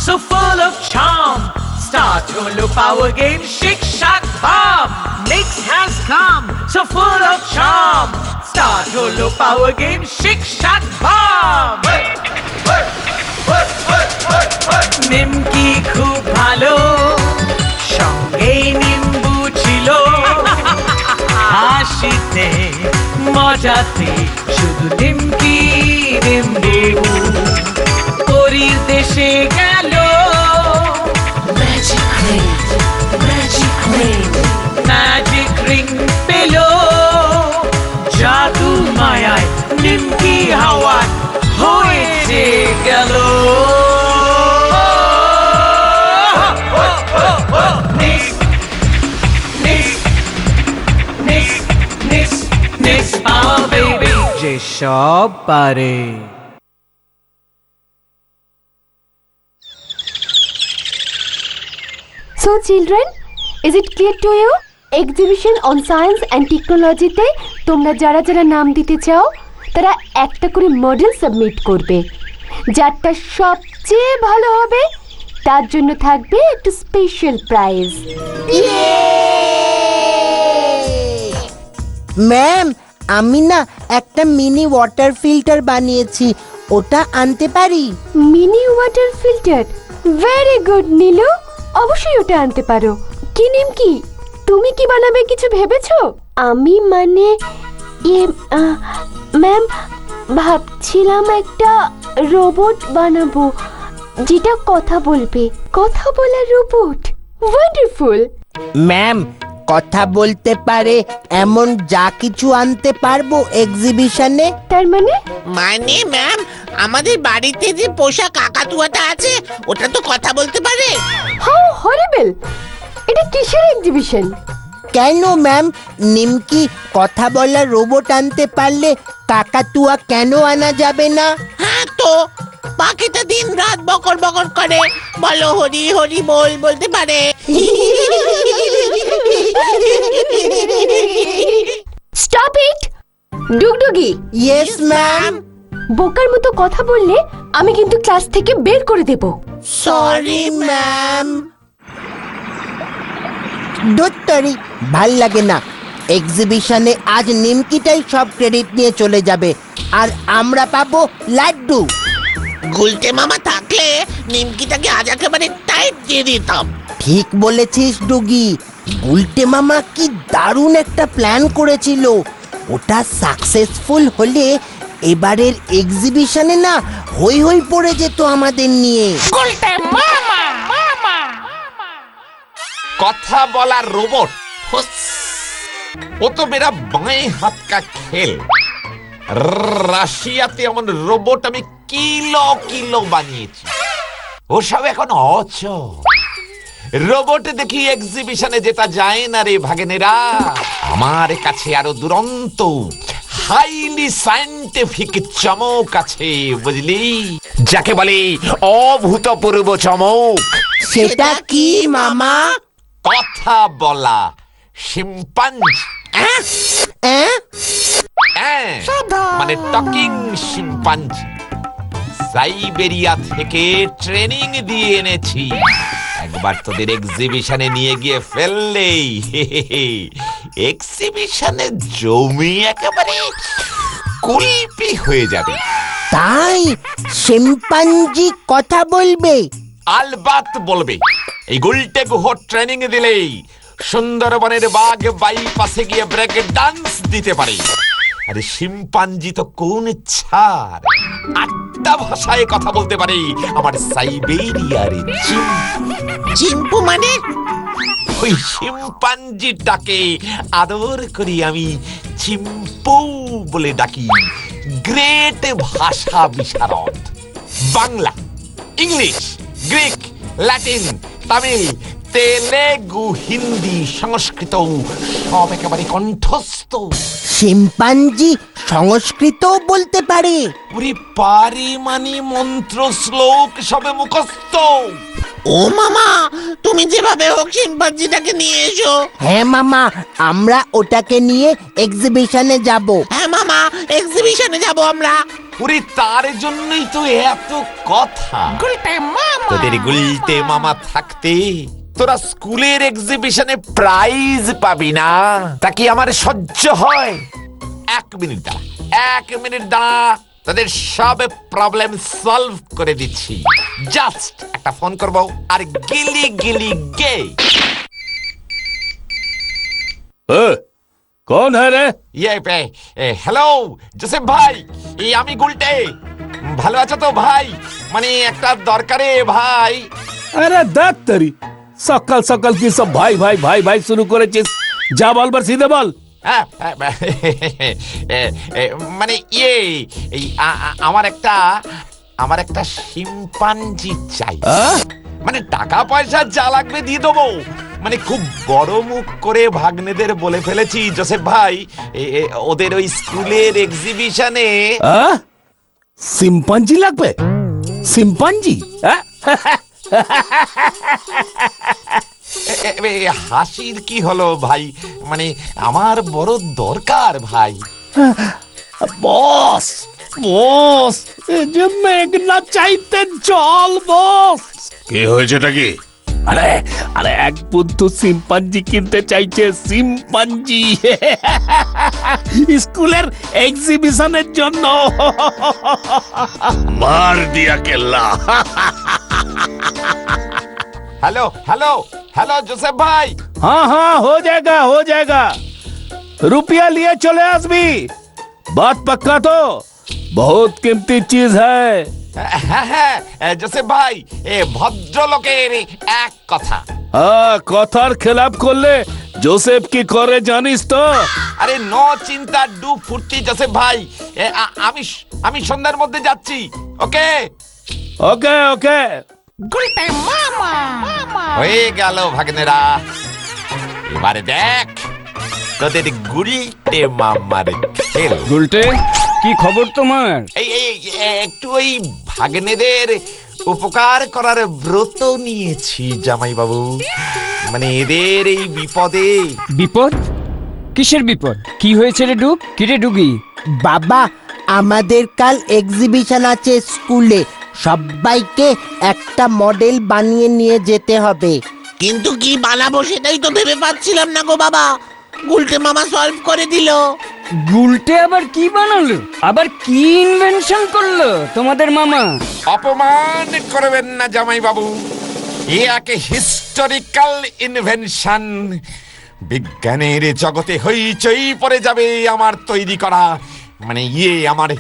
so full of charm. Start holo power game, Shake Shack Bomb. Nix has come, so full of charm. Start holo power game, Shake Shack Bomb. নিমকি খুব ভালো, সঙ্গে নিম্বু ছিল। হাসিতে মজাতে শুধু নিমকি নিম্বু। পরীর দেশে গেল ম্যাজিক রিং পেল। জাদু মায়ায় নিমকি হাওয়া হয়েছে গেল। যে সব পারে। So children, is it clear to you? Exhibition on Science and Technology তে তোমরা যারা যারা নাম দিতে চাও তারা একটা করে মডেল সাবমিট করবে। যারটা সবচেয়ে ভালো হবে তার জন্য থাকবে একটা স্পেশাল প্রাইজ। ম্যাম, আমি না একটা মিনি ওয়াটার ফিল্টার বানিয়েছি, ওটা আনতে পারি? Mini water filter, very good Nilu, অবশ্যই ওটা আনতে পারো। কি নিমকি, তুমি কি বানাবে কিছু ভেবেছো? আমি মানে ম্যাম ভাবছিলাম একটা রোবট বানাবো যেটা কথা বলবে। কথা বলা রোবট, ওয়ান্ডারফুল। ম্যাম, কথা বলতে পারে এমন যা কিছু আনতে পারবো এক্সিবিশনে। তার মানে ম্যাম, আমাদের বাড়িতে যে পোষা কাকাতুয়াটা আছে ওটা তো কথা বলতে পারে। হাউ হরিবল! এটা কিসের এক্সিবিশন? কেন ম্যাম, নিমকি কথা বলা রোবট আনতে পারলে কাকাতুয়া কেন আনা যাবে না? হ্যাঁ তো, পাখিটা দিন রাত বকর বকর করে, বলো হরি হরি বল বলতে পারে। স্টপ ইট ডুগডুগি। Yes ma'am. বোকার মতো কথা বললে আমি কিন্তু ক্লাস থেকে বের করে দেব। Sorry ma'am. দত্তরি ভাল লাগে না, এক্সিবিশনে আজ নিমকিটাই সব ক্রেডিট নিয়ে চলে যাবে আর আমরা পাবো লাড্ডু। গুলটে মামা থাকলে নিমকিটাকে আজ একেবারে টাইট দিয়ে দিতাম। ঠিক বলেছিস ডুগি, গুলটে মামা কি দারুণ একটা প্ল্যান করেছিল। ওটা সাকসেসফুল হলে এবারের এক্সিবিশনে না হই হই পড়ে যেত আমাদের নিয়ে। গুলটে মামা কথা বলা रोबोट, वो तो मेरा बाएं हाथ का खेल। রাশিয়াতে এমন রোবট আমি কিলো কিলো বানিয়েছি, ওসব এখন অচল। রোবট দেখি এক্সিবিশনে যেটা যায় না রে ভাগেনেরা। আমার কাছে আরো দুরন্ত হাইলি সায়েন্টিফিক চমক আছে, বুঝলি, যাকে বলে অভূতপূর্ব চমক। সেটা কি মামা? কথা বলা শিম্পাঞ্জি। মানে টকিং শিম্পাঞ্জি। সাইবেরিয়া থেকে ট্রেনিং দিয়ে এনেছি। একবার তোদের এক্সিবিশনে নিয়ে গিয়ে ফেললেই এক্সিবিশনে জমি একেবারে কুলপি হয়ে যাবে। তাই শিম্পাঞ্জি কথা বলবে? আলবাত বলবে। এই গুলটে গুহ ট্রেনিং দিলেই সুন্দরবনের বাঘ বাইপাসে গিয়ে ব্রেক ডান্স দিতে পারে। আরে শিম্পাঞ্জি তো কোন ছাড়, 8টা ভাষায় কথা বলতে পারে। আমার সাইবেরিয়ার চিম্পু মানে ওই শিম্পাঞ্জিটাকে আদর করি আমি চিম্পু বলে ডাকি। গ্রেট ভাষা বিশারদ। Bangla, English, Greek, Latin, Tamil, Telugu, Hindi, Sanskrit সব একেবারে কণ্ঠস্থ। শিম্পাঞ্জি সংস্কৃত বলতে পারে? ওরে পারে মানে মন্ত্র শ্লোক সবে মুখস্থ। ও মামা, তুমি যেভাবে হোক শিম্পাঞ্জিটাকে নিয়ে এসো। হ্যাঁ মামা, আমরা ওটাকে নিয়ে এক্সিবিশনে যাব। হ্যাঁ মামা, এক্সিবিশনে যাব আমরা। ওরে তার জন্যই তো এত কথা। তোদের গুলতে মামা থাকতে তোরা স্কুলের এক্সিবিশনে প্রাইজ পাবি না, তা কি আমার সহ্য হয়? 1 মিনিট দাঁড়া, 1 মিনিট দাঁড়া, তোদের সব প্রবলেম সলভ করে দিচ্ছি। জাস্ট একটা ফোন করবো আর গিলি গিলি গে। कौन है रे? হ্যালো জোসেফ ভাই, এই আমি গুলটে। ভালো আছো তো ভাই? মানে একটা দরকারে ভাই। अरे देख तेरी सकाल सकाल की सब भाई भाई भाई भाई शुरू করেছিস। যা বলবার সিধে বল। হ্যাঁ, মানে আমার একটা শিম্পাঞ্জি চাই। মানে টাকা পয়সা যা লাগবে দিয়ে দেবো। মানে খুব বড় মুখ করে ভাগ্নেদের বলে ফেলেছি জোসেফ ভাই, ওদের ওই স্কুলের এক্সিবিশনে। শিম্পাঞ্জি লাগবে? শিম্পাঞ্জি? হাসির কি হলো ভাই? মানে আমার বড় দরকার ভাই। বস বস, এই যে মেঘনা চাইতে জল বস। কি হয়েছেটা কি? আরে আরে এক বন্ধু শিম্পাঞ্জি কিনতে চাইছে, শিম্পাঞ্জি স্কুলের এক্সিবিশনের জন্য। মার দিয়া কেল্লা। হ্যালো হ্যালো হ্যালো জোসেফ ভাই। हाँ हाँ हो जाएगा। रुपया लिए चले आसबी। बात पक्का तो? बहुत कीमती चीज है। হ্যাঁ হ্যাঁ জোসেফ ভাই, ভদ্রলোকের এক কথা। हाँ কথার খেলাপ করলে জোসেফ কি করে জানিস তো? আরে নো চিন্তা, ডু ফুর্তি জোসেফ ভাই। আমি সন্ধ্যার মধ্যে যাচ্ছি। ওকে ওকে ওকে। হয়ে গেল ভাগ্নেরা। এবারে দেখ তোদের গুলটে মামার খেল। গুলটে, কি খবর তোমার? এই একটু ওই ভাগ্নেদের উপকার করার ব্রত নিয়েছি জামাই বাবু। মানে এদের এই বিপদে। বিপদ? কিসের বিপদ? কি হয়েছে রে ডুগ? কি রে ডুগি? বাবা, আমাদের কাল এক্সিবিশন আছে স্কুলে, সবাইকে একটা মডেল বানিয়ে নিয়ে যেতে হবে। কিন্তু কি বানাবো সেটাই তো ভেবে পাচ্ছিলাম না গো বাবা। গুলটে মামা সলভ করে দিল। গুলটে আবার কি বানালো? আবার কি ইনভেনশন করলো তোমাদের মামা? অপমান করবেন না জামাই বাবু, এ এক হিস্টোরিক্যাল ইনভেনশন। বিজ্ঞানের জগতে হইচই পড়ে যাবে আমার তৈরি করা, মানে আমার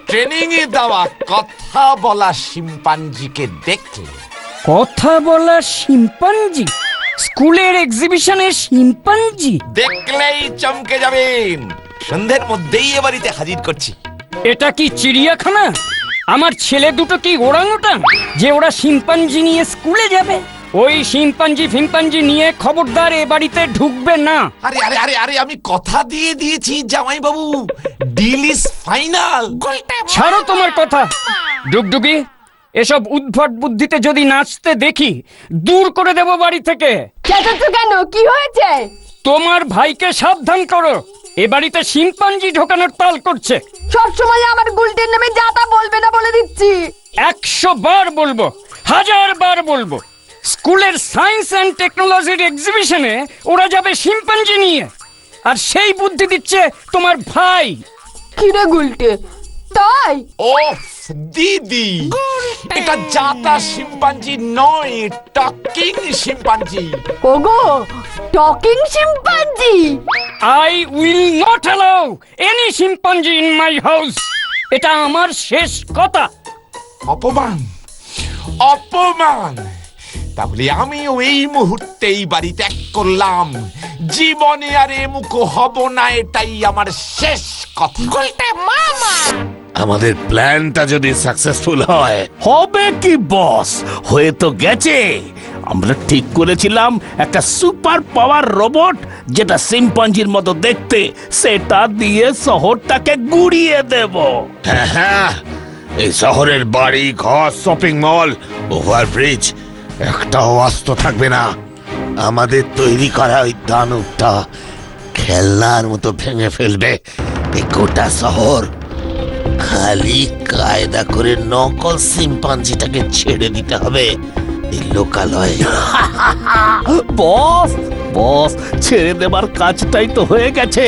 ট্রেনিং এ দেওয়া কথা বলা শিম্পাঞ্জিকে দেখলে। কথা বলা শিম্পাঞ্জি? স্কুলের এক্সিবিশনে শিম্পাঞ্জি? দেখলেই চমকে যাবেন। সন্ধ্যের মধ্যেই এ বাড়িতে হাজির করছি। এটা কি চিড়িয়াখানা? আমার ছেলে দুটো কি ওরাংওটাং যে ওরা শিম্পাঞ্জি নিয়ে স্কুলে যাবে? ওই শিম্পাঞ্জি ফিম্পাঞ্জি নিয়ে খবরদার এ বাড়িতে ঢুকবে না। আরে আরে আরে আরে আমি কথা দিয়ে দিয়েছি জামাই বাবু, ডিল ইজ ফাইনাল। ছাড়ো তোমার কথা। ডুগডুগি, এসব উদ্ভট বুদ্ধিতে যদি নাচতে দেখি দূর করে দেব বাড়ি থেকে। চেঁচাচ্ছ কেন? কি হয়েছে? তোমার ভাইকে সাবধান করো, এ বাড়িতে শিম্পাঞ্জি ঢোকানোর তাল করছে। সব সময় আমার গুলটের নামে যা তা বলবে না বলে দিচ্ছি। 100 বার বলবো, 1000 বার বলবো, স্কুলের সায়েন্স অ্যান্ড টেকনোলজির এক্সিবিশনে ওরা যাবে শিম্পাঞ্জি নিয়ে, আর সেই বুদ্ধি দিচ্ছে তোমার ভাই। কি রে গুলটে, তাই? ও দিদি, এটা জাতা শিম্পাঞ্জি নয়, টকিং শিম্পাঞ্জি। ওগো, talking chimpanzee? I will not allow any chimpanzee in my house. এটা আমার শেষ কথা। অপমান অপমান। তাহলে আমিও এই মুহূর্তেই বাড়ি ত্যাগ করলাম। জীবনে আর এ মুখ হব না, এটাই আমার শেষ কথা। আমাদের প্ল্যানটা যদি সাকসেসফুল হয়। হবে কি বস, হয়ে তো গেছে। আমরা ঠিক করেছিলাম একটা সুপার পাওয়ার রোবট যেটা শিম্পাঞ্জির মতো দেখতে, সেটা দিয়ে শহরটাকে গুড়িয়ে দেব। হ্যাঁ হ্যাঁ, এই শহরের বাড়ি ঘর শপিং মল ওভারব্রিজ একটাও আস্ত থাকবে না। আমাদের তৈরি করা ওই দানবটা খেলনার মতো ভেঙে ফেলবে এই গোটা শহর। খালি কায়দা করে নকল শিম্পাঞ্জিটাকে ছেড়ে দিতে হবে এই লোকালয়ে। বস বস, ছেড়ে দেবার কাজটাই তো হয়ে গেছে।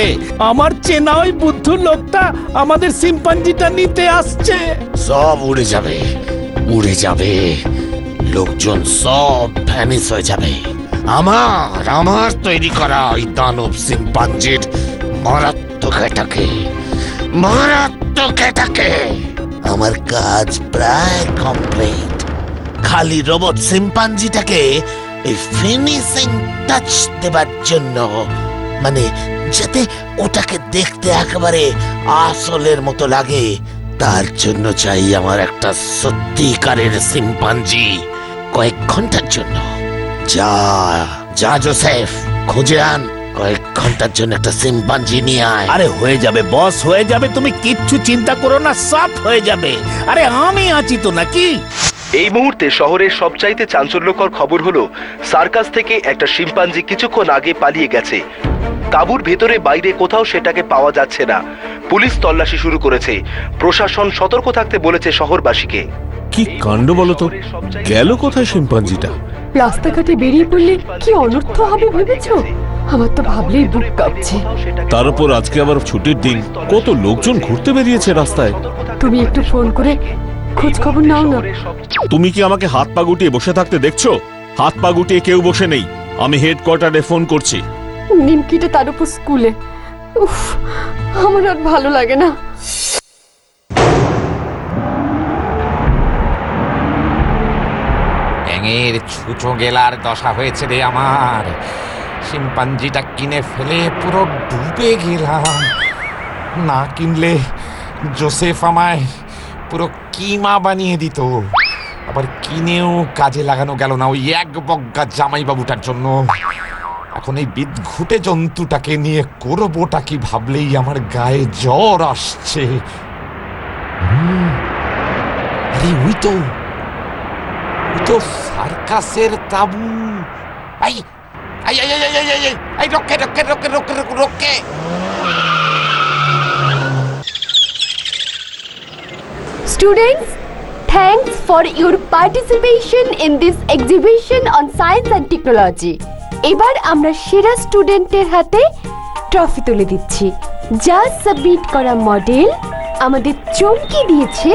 আমার চেনা ওই বুদ্ধু লোকটা আমাদের সিম্পাঞ্জিটা নিতে আসছে। সব উড়ে যাবে, উড়ে যাবে, লোকজন সব ভ্যানিশ হয়ে যাবে। আমার তৈরি করা ওই দানব শিম্পাঞ্জির মারাত্মক এটাকে আমার কাজ প্রায় কমপ্লিট। খালি রোবট শিম্পাঞ্জিটাকে এই ফিনিশিং টাচ দেবার জন্য, মানে যাতে ওটাকে দেখতে একেবারে আসলের মতো লাগে, তার জন্য চাই আমার একটা সত্যিকারের শিম্পাঞ্জি কয়েক ঘন্টার জন্য। যা জোসেফ, খুঁজে আন কয়েক ঘন্টার জন্য একটা শিম্পাঞ্জি নিয়ে আয়। আরে হয়ে যাবে বস, হয়ে যাবে, তুমি কিচ্ছু চিন্তা করো না, সব হয়ে যাবে। আরে আমি আছি তো নাকি। এই মুহূর্তে শহরের সবচাইতে চাঞ্চল্যকর খবর হলো সার্কাস থেকে একটা শিম্পাঞ্জি কিছুক্ষণ আগে পালিয়ে গেছে। তাঁবুর ভেতরে বাইরে কোথাও সেটাকে পাওয়া যাচ্ছে না। পুলিশ তল্লাশি শুরু করেছে। প্রশাসন সতর্ক থাকতে বলেছে শহরবাসীকে। কি কাণ্ড বলতো, গেল কোথায় শিম্পাঞ্জিটা? রাস্তাঘাটে বেরিয়ে পড়লে কি অনর্থ হবে ভেবেছো? আমার তো ভাবলেই বুক কাঁপছে। তার উপর আজকে আবার ছুটির দিন, কত লোকজন ঘুরতে বেরিয়েছে রাস্তায়। তুমি একটু ফোন করে খোঁজ খবর নাও না। তুমি কি আমাকে হাত পা গুটিয়ে বসে থাকতে দেখছো? হাত পা গুটিয়ে কেউ বসে নেই, আমি হেডকোয়ার্টারে ফোন করছি। নিমকিটা তার উপর স্কুলে, উফ, আমার আর ভালো লাগে না। ব্যাঙের ছুঁচো গেলার দশা হয়েছে রে আমার। শিম্পাঞ্জিটা কিনে ফেলে পুরো ডুবে গেলাম। না কিনলে জোসেফ আমায় পুরো কিমা বানিয়ে দিত। আবার কিনেও কাজে লাগানো গেল না ওই এক বজ্ঞা জামাইবাবুটার জন্য। এখন এই বিদঘুটে জন্তুটাকে নিয়ে করবোটা কি ভাবলেই আমার গায়ে জ্বর আসছে। আরে ওই তো সার্কাসের তাবু। এই এই এই এই এই এই এই রক্ষে রক্ষে রক্ষে রক্ষে রক্ষে। Students, thanks for your participation in this exhibition on science and technology. এবার আমরা সেরা স্টুডেন্টের হাতে ট্রফি তুলে দিচ্ছি। যা সাবমিট করা মডেল আমাদের চমকে দিয়েছে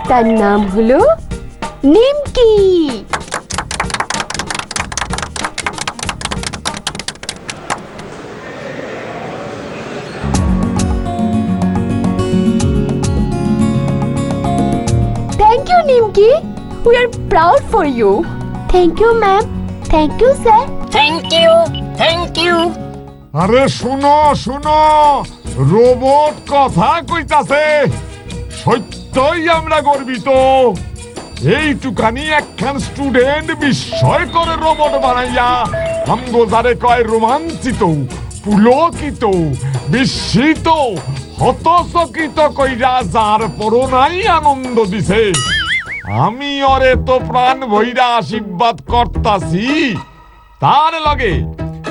তার নাম হলো নিমকি। Thank you, Nimki. We are proud for you. Thank you, ma'am. Thank you, sir. Thank you. আরে শুনো শুনো, রোবট কথা কইতাছে। সত্যই আমরা গর্বিত। এইটুকানি একখান স্টুডেন্ট বিস্ময় করে রোবট বানাইয়া আমগো যারে কয় রোমাঞ্চিত, পুলকিত, বিস্মিত, হতচকিত কইরা যার পরনাই আনন্দ দিছে। আমি ওরে তো প্রাণ ভইরা আশীর্বাদ করতাছি। তার লগে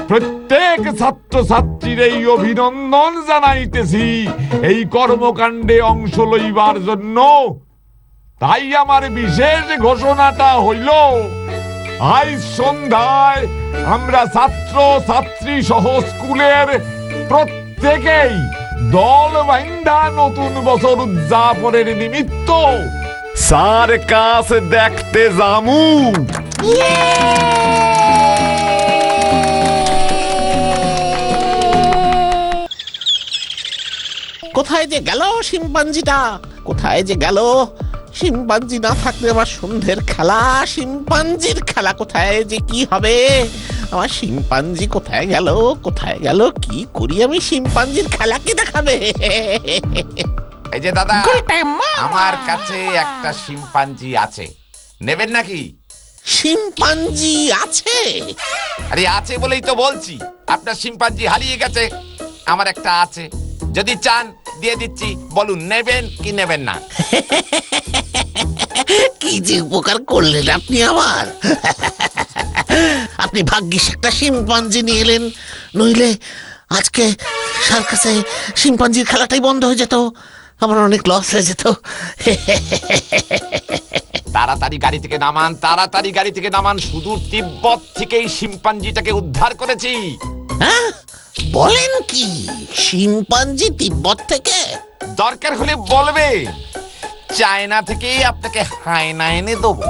প্রত্যেক ছাত্র ছাত্রীর এই অভিনন্দন জানাইতেছি এই কর্মকাণ্ডে অংশ লইবার জন্য। তাই আমার বিশেষ ঘোষণাটা হইল, আজ সন্ধ্যায় আমরা ছাত্র ছাত্রী সহ স্কুলের প্রত্যেকেই দল বাইন্ধা নতুন বছর উদযাপনের নিমিত্ত সার্কাস দেখতে যামু। কোথায় যে গেল শিম্পাঞ্জিটা, কোথায় যে গেল? শিম্পাঞ্জি না থাকলে আমার সন্ধ্যের খেলা, শিম্পাঞ্জির খেলা কোথায় যে কি হবে? আমার শিম্পাঞ্জি কোথায় গেল, কোথায় গেল? কি করি আমি? শিম্পাঞ্জির খেলা কি দেখাবে? এই যে দাদা, আমার কাছে একটা শিম্পাঞ্জি আছে, নেবেন নাকি? শিম্পাঞ্জি আছে? আরে আছে বলেই তো বলছি। আপনার শিম্পাঞ্জি হারিয়ে গেছে, আমার একটা আছে। যদি চান দিয়ে দিচ্ছি, বলুন নেবেন কি নেবেন না। কি যে উপকার করলেন আপনি আমার। আপনি ভাগ্যিস একটা শিম্পাঞ্জি নিয়ে এলেন, নইলে আজকে সার্কাসে শিম্পাঞ্জির খেলাটাই বন্ধ হয়ে যেত। আমার অনেক লস হয়ে যেত। তাড়াতাড়ি গাড়ি থেকে নামান, তাড়াতাড়ি গাড়ি থেকে নামান। সুদূর তিব্বত থেকে এই শিম্পাঞ্জিটাকে উদ্ধার করেছি। হ্যাঁ, বলেন কি? শিম্পাঞ্জি তিব্বত থেকে? দরকার হলে বলবে, চায়না থেকে আপনাকে হায়না এনে দেবো।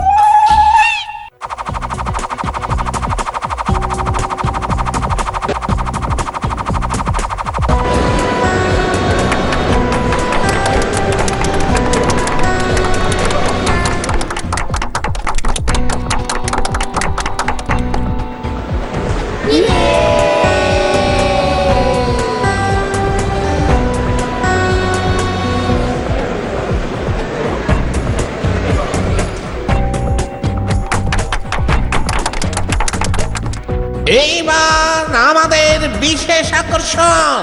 এইবার আমাদের বিশেষ আকর্ষণ,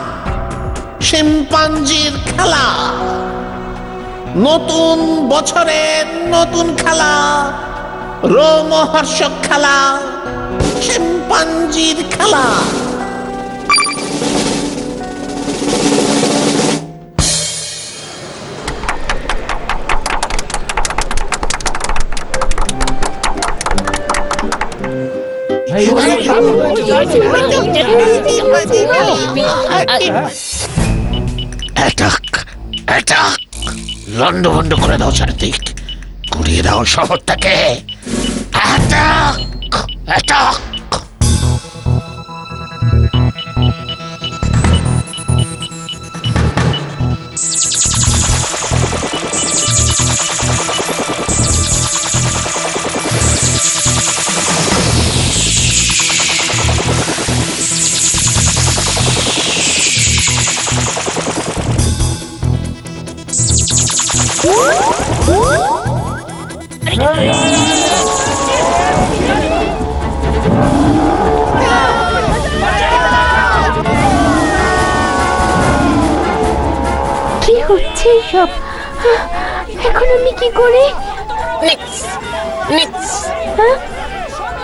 শিম্পাঞ্জির খেলা। নতুন বছরের নতুন খেলা, রোমহর্ষক খেলা, শিম্পাঞ্জির খেলা। Attack, attack! লন্ডভন্ড করে দাও চারদিক, ঘুরিয়ে দাও শহরটাকে। Attack, attack! কি হচ্ছে সব? এখন আমি কি করে? হ্যাঁ,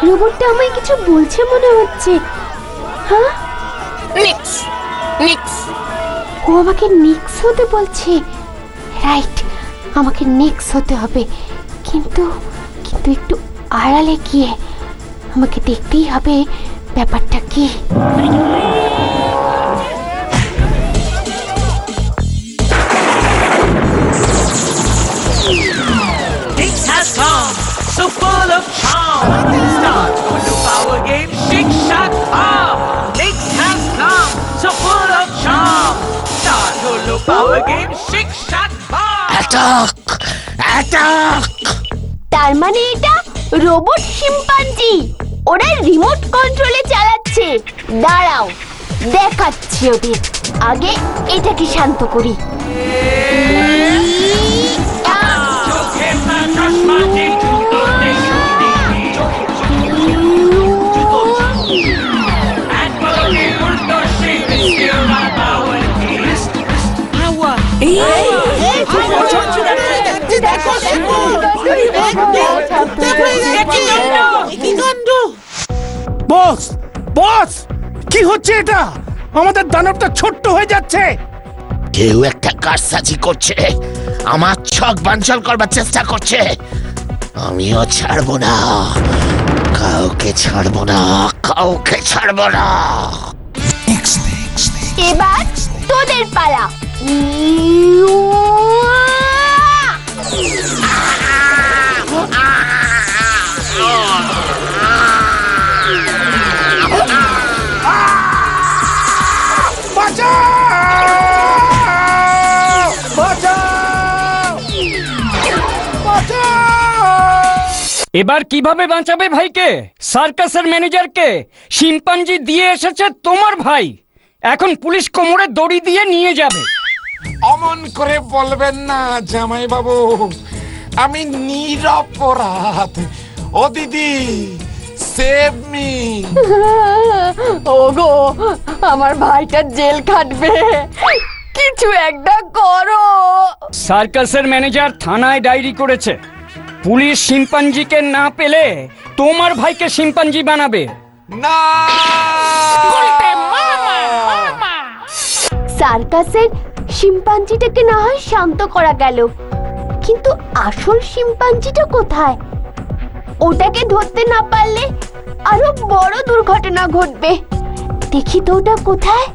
রোবটটা আমায় কিছু বলছে মনে হচ্ছে। হ্যাঁ, ও আমাকে নিক্স হতে বলছে। রাইট, আমাকে নিক্স হতে হবে, কিন্তু কিন্তু একটু আড়ালে গিয়ে আমাকে দেখতেই হবে ব্যাপারটা কি। Nix has come, so full of charm. Start Hulu Power Game, Shake Shack Bomb. Nix has come, so full of charm. Start Hulu Power Game, Shake Shack Bomb. Attack, attack! তার মানে এটা রোবট শিম্পাঞ্জি, ওরা remote কন্ট্রোলে চালাচ্ছে। দাঁড়াও, দেখাচ্ছি ওদের। আগে এটাকে শান্ত করি। বস, বস, কি হচ্ছে এটা? আমাদের দানবটা ছোট্ট হয়ে যাচ্ছে। কেউ একটা কারসাজি করছে, আমার ছক বানচাল করবার চেষ্টা করছে। আমিও ছাড়বো না, কাউকে ছাড়বো না, কাউকে ছাড়বো না। এবার তোদের পালা। এবার কিভাবে বাঁচাবে ভাইকে? সার্কাসের ম্যানেজারকে শিম্পাঞ্জি দিয়ে এসেছে তোমার ভাই, এখন পুলিশ কোমরে দড়ি দিয়ে নিয়ে যাবে। অমন করে বলবেন না জামাই বাবু, আমি নিরপরাধ। ও দিদি, সেভ মি। ওগো, আমার ভাইটা জেল খাটবে, কিছু একটা করো। সার্কাসের ম্যানেজার থানায় ডায়েরি করেছে, পুলিশ শিম্পাঞ্জিকে না পেলে তোমার ভাইকে শিম্পাঞ্জি বানাবে। না, সার্কাসের শিম্পাঞ্জিটাকে না হয় শান্ত করা গেল, কিন্তু আসল শিম্পাঞ্জিটা কোথায়? ওটাকে ধরতে না পারলে আরো বড় দুর্ঘটনা ঘটবে। দেখি তো ওটা কোথায়।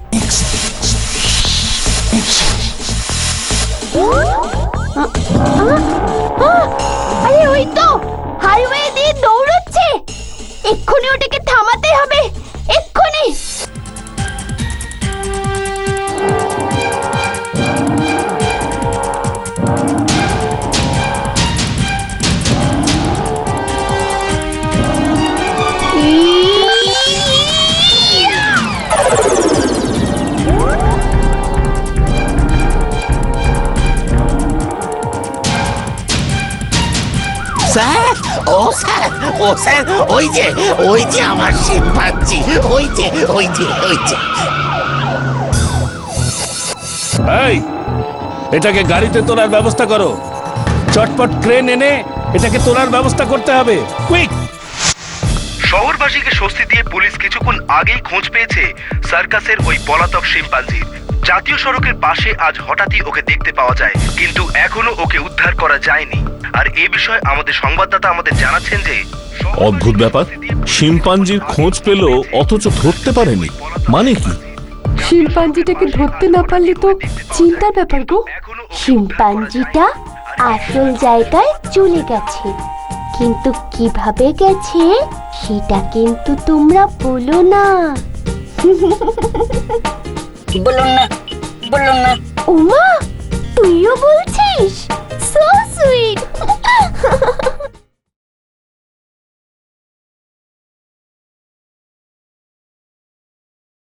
আরে ওই তো হাইওয়ে দিয়ে দৌড়চ্ছে, এক্ষুনি ওটাকে থামাতে হবে, এক্ষুনি। স্যার, ও স্যার, ও স্যার, ওই যে আমার শিম্পাঞ্জি, ওই যে। এই, এটাকে গাড়িতে তোলার ব্যবস্থা করো। চটপট ক্রেন এনে এটাকে তোলার ব্যবস্থা করতে হবে, কুইক। শহরবাসীকে স্বস্তি দিয়ে পুলিশ কিছুক্ষণ আগেই খোঁজ পেয়েছে সার্কাসের ওই পলাতক শিম্পাঞ্জির। জাতীয় সড়কের পাশে আজ হঠাৎই ওকে দেখতে পাওয়া যায়, কিন্তু এখনো ওকে উদ্ধার করা যায়নি। আর এ বিষয়ে আমাদের সংবাদদাতা আমাদের জানাচ্ছেন যে অদ্ভুত ব্যাপার, শিম্পাঞ্জির খোঁজ পেল অথচ ধরতে পারেনি, মানে কি? শিম্পাঞ্জিটাকে ধরতে না পারলে তো চিন্তার ব্যাপার গো। শিম্পাঞ্জিটা আসল জায়গায় চলে গেছে, কিন্তু কিভাবে গেছে সেটা কিন্তু তোমরা বলো না। বলুন না। ওমা, তুইও বলছিস? So sweet.